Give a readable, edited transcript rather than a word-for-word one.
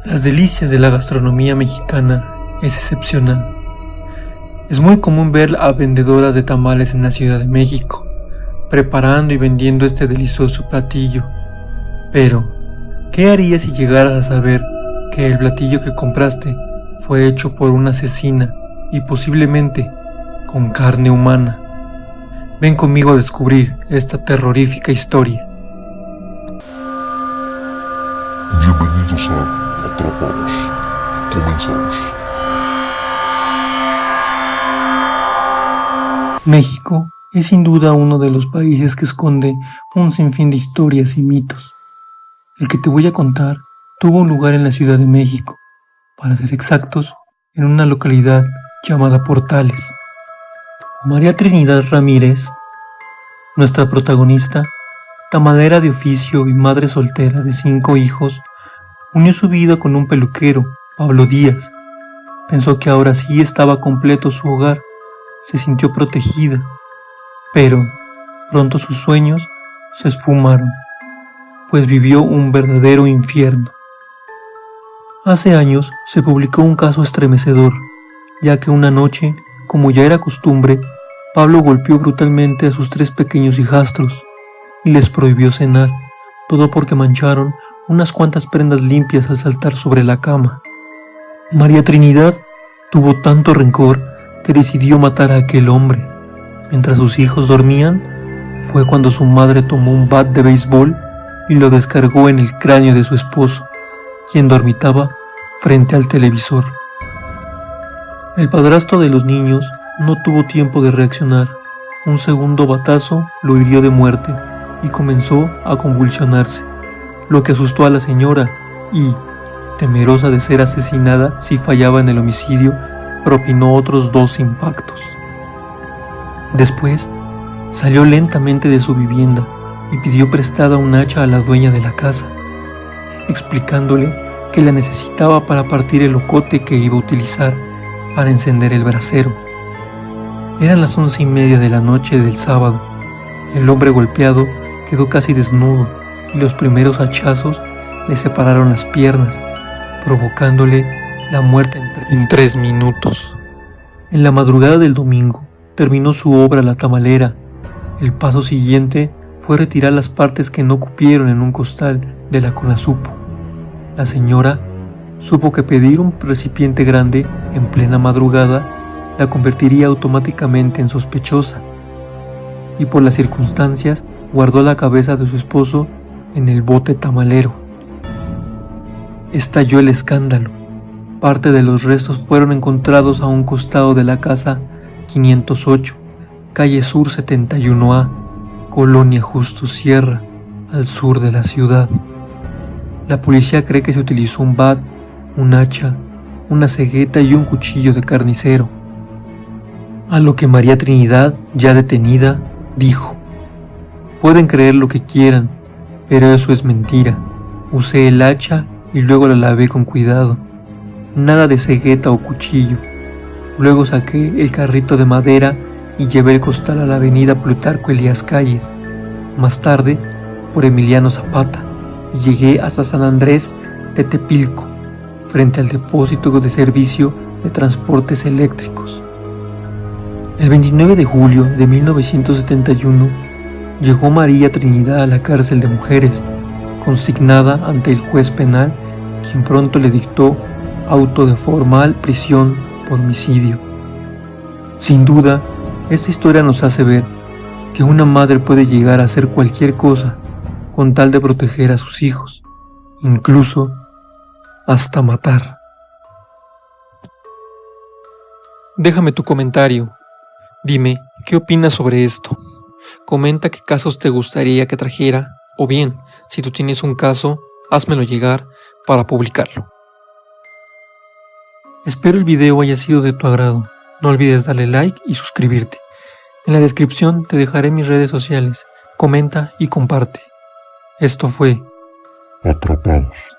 Las delicias de la gastronomía mexicana es excepcional. Es muy común ver a vendedoras de tamales en la Ciudad de México, preparando y vendiendo este delicioso platillo. Pero, ¿qué harías si llegaras a saber que el platillo que compraste fue hecho por una asesina y posiblemente con carne humana? Ven conmigo a descubrir esta terrorífica historia. Bienvenidos a Atrapados. Comenzamos. México es sin duda uno de los países que esconde un sinfín de historias y mitos. El que te voy a contar tuvo lugar en la Ciudad de México, para ser exactos, en una localidad llamada Portales. María Trinidad Ramírez, nuestra protagonista, tamalera de oficio y madre soltera de 5 hijos, unió su vida con un peluquero, Pablo Díaz. Pensó que ahora sí estaba completo su hogar, se sintió protegida, pero pronto sus sueños se esfumaron, pues vivió un verdadero infierno. Hace años se publicó un caso estremecedor, ya que una noche, como ya era costumbre, Pablo golpeó brutalmente a sus 3 pequeños hijastros y les prohibió cenar, todo porque mancharon unas cuantas prendas limpias al saltar sobre la cama. María Trinidad tuvo tanto rencor que decidió matar a aquel hombre. Mientras sus hijos dormían, fue cuando su madre tomó un bat de béisbol y lo descargó en el cráneo de su esposo, quien dormitaba frente al televisor. El padrastro de los niños no tuvo tiempo de reaccionar. Un segundo batazo lo hirió de muerte y comenzó a convulsionarse, lo que asustó a la señora y, temerosa de ser asesinada si fallaba en el homicidio, propinó otros 2 impactos. Después, salió lentamente de su vivienda y pidió prestada un hacha a la dueña de la casa, explicándole que la necesitaba para partir el ocote que iba a utilizar para encender el brasero. Eran las 11:30 de la noche del sábado. El hombre golpeado quedó casi desnudo y los primeros hachazos le separaron las piernas, provocándole la muerte en 3 minutos. En la madrugada del domingo terminó su obra la tamalera. El paso siguiente fue retirar las partes que no cupieron en un costal de la Conasupo. La señora supo que pedir un recipiente grande en plena madrugada la convertiría automáticamente en sospechosa, y por las circunstancias guardó la cabeza de su esposo en el bote tamalero. Estalló el escándalo. Parte de los restos fueron encontrados a un costado de la casa 508, calle Sur 71A, Colonia Justo Sierra, al sur de la ciudad. La policía cree que se utilizó un bat, un hacha, una cegueta y un cuchillo de carnicero. A lo que María Trinidad, ya detenida, dijo: "Pueden creer lo que quieran, pero eso es mentira. Usé el hacha y luego la lavé con cuidado. Nada de cegueta o cuchillo. Luego saqué el carrito de madera y llevé el costal a la avenida Plutarco Elías Calles. Más tarde, por Emiliano Zapata, y llegué hasta San Andrés de Tepilco, frente al depósito de servicio de transportes eléctricos". El 29 de julio de 1971 llegó María Trinidad a la cárcel de mujeres, consignada ante el juez penal, quien pronto le dictó auto de formal prisión por homicidio. Sin duda, esta historia nos hace ver que una madre puede llegar a hacer cualquier cosa con tal de proteger a sus hijos, incluso hasta matar. Déjame tu comentario. Dime, ¿qué opinas sobre esto? Comenta qué casos te gustaría que trajera, o bien, si tú tienes un caso, házmelo llegar para publicarlo. Espero el video haya sido de tu agrado. No olvides darle like y suscribirte. En la descripción te dejaré mis redes sociales. Comenta y comparte. Esto fue Atrapados.